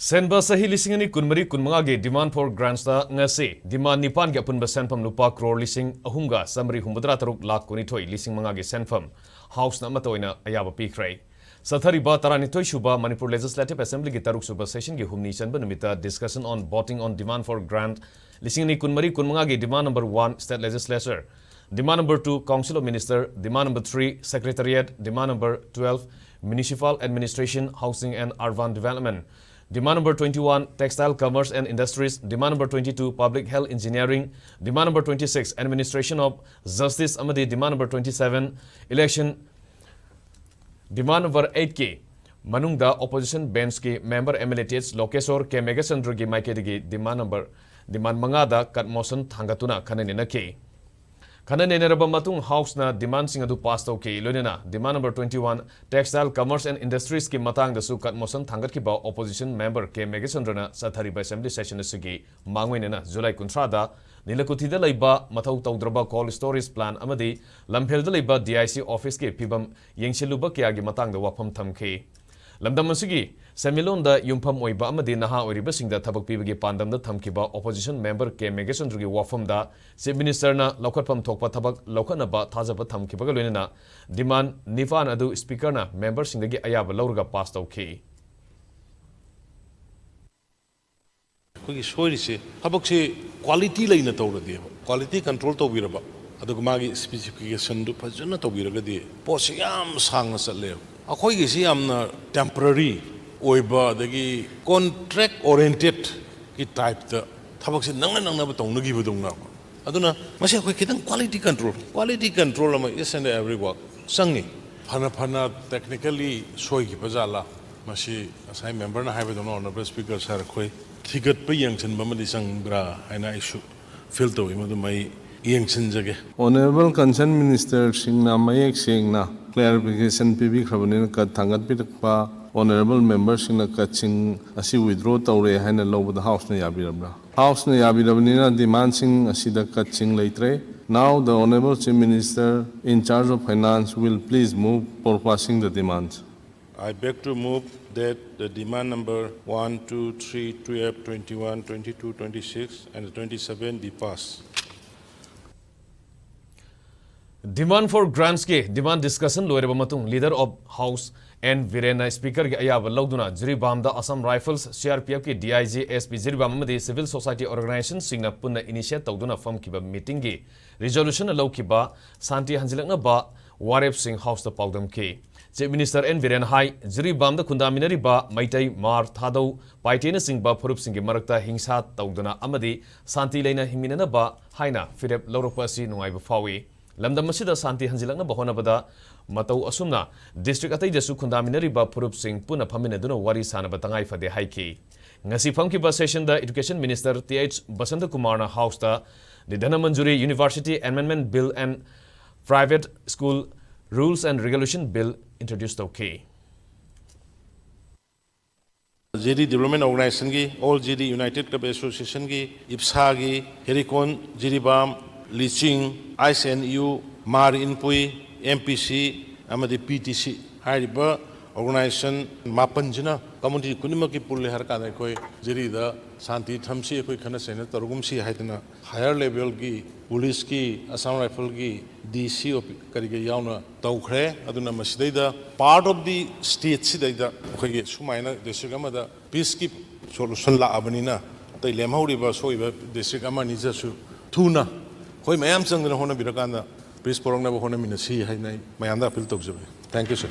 Senba chahi lising ani kunmari kunmanga ge demand for grants da ngasi demand nipan ge apunba Senfam Lupa Crore Lishing ahumga samri humbadra taruk Lakh kunithoi lising manga ge Senfam house na Amatta Oina Ayaba Pikhre Sathariba taranithoi shuba Manipur Legislative Assembly ge taruk suba session ge humni chanba numita discussion on voting on demand for grant lising ani kunmari kunmanga ge demand number 1 state legislature, demand number 2 council of minister, demand number 3 secretariat, demand number 12 municipal administration, housing and urban development, demand number 21 textile commerce and industries, demand number 22 public health engineering, demand number 26 administration of justice amadi, demand number 27 election, demand number 8 ki manungda opposition bench ki member emeritus Lokesor ke Megasandra ki maikedi demand mangada kat motion thangatuna khanenena ki Khananenaraba matung house na demand sing adu pass to ke loinena demand number 21 textile commerce and industries ki matang da su kat motion thangat ki ba opposition member ke Megasandra Sathari assembly session sigi mangwinena July 13 da Nilakuthi da leiba mathau tawdraba cold storage plan amadi lamphel da leiba DIC office ke pibam yengsiluba kya gi matang da wafam thamke lamdam asigi semilon da yumpham oiba amadi naha oriba singda thabak pibagi pandam da thamkiba opposition member ke Megasandra gi wafam da chief minister na lokhatpam thokpa thabak lokhana ba thajaba thamkiba ga loinena demand nifan adu speaker na member singdagi ayaba lawrga pass tawki कोई सोई से हबक से quality लेना तो रही है quality control तो भी रहा अदुग मागी स्पेसिफिकेशन दु फजन तो भी रगदी पोस याम सांग चले अखोई गिसी यामना टेम्पररी ओइबा दगी कॉन्ट्रैक्ट ओरिएंटेड की टाइप द थबक से नंगना बतौनगी बदुंगना अदुना मसे अखोई खितंग क्वालिटी कंट्रोल अमा इस एंड एवरी वर्क संगी फना टेक्निकली सोई की बजाला मसे असाई मेंबर ना हाइबे दोनो ऑनरेबल स्पीकर सर खोई थिगत पे यंगसन बमदि संग्रा हैना इशू फील तो इमदु मई यंगसन जगे ऑनरेबल कंसर्न मिनिस्टर सिंगना मयेक सिंगना क्लैरिफिकेशन पीबी खबने का थांगत पिरकपा ऑनरेबल मेंबर सिंगना कचिंग असि विथड्रॉ तौरे हैना लौबद हाउस ने याबिरबरा हाउस ने याबिरबनिना डिमांड सिंग असिदा कचिंग लेत्रे now the honorable chief minister in charge of finance will please move for passing the demands. I beg to move that the demand number 1, 2, 3, 12, 21, 22, 26 and 27 be passed. Demand for grants ke demand discussion loireba matung leader of house and Virena speaker ge ayaba lawduna Jiribam da Assam Rifles CRPF ki DIG SP Jiribam amadi civil society organization singna punna initiate tawduna form kiba meeting gi resolution law kiba santi hanjilakna ba warep sing house da pawdam ki Chief Minister N. Viren Hai, Jiribam da kundaminari ba Maitai Mar Thadau, Paitena Singh ba Purup Singh Marakta Hingsa Tawduna Amadi, Santi Lena Himinana ba Haina, Firep Lauropasi Nungai Fawi, Lamda Masida Santi Hanzilanga Bahona Bada, Matau Asumna, District Atai Jasu kundaminari ba Purup Singh Puna Paminaduna Wari Sana Batangai for the Haiki. Ngasi Famki ba session da Education Minister T.H. Basanta Kumarna House da, the Dana Manjuri University Amendment Bill and Private School Rules and Regulation Bill introduced okay. JD Development Organization ki, All JD United Club Association ki, IPSA ki, Herikon, Jiribam, Liching, ISNU, Mar Inpui, MPC, Amadi PTC, Hariba Organization, Mapanjina, Community Kunimaki Puli Harkana koi, Jirida, Santi Thamsi, koi Kana Senate, Rugumsi Haitana, higher level ki, Police ki, Assam Rifle ki, DC of Kariga Yauna, Taukre, Aduna Masida, part of the state Sidaida, Hoy Sumaina, the Sugamada, peacekeep solution la Abanina, the Lemho River, so the Sigama Nizasu, Tuna, Hoy Mayam Sang the Hona Biragana, Peace Poranga Hona Minasi, Mayanda Piltokzabe. Thank you, sir.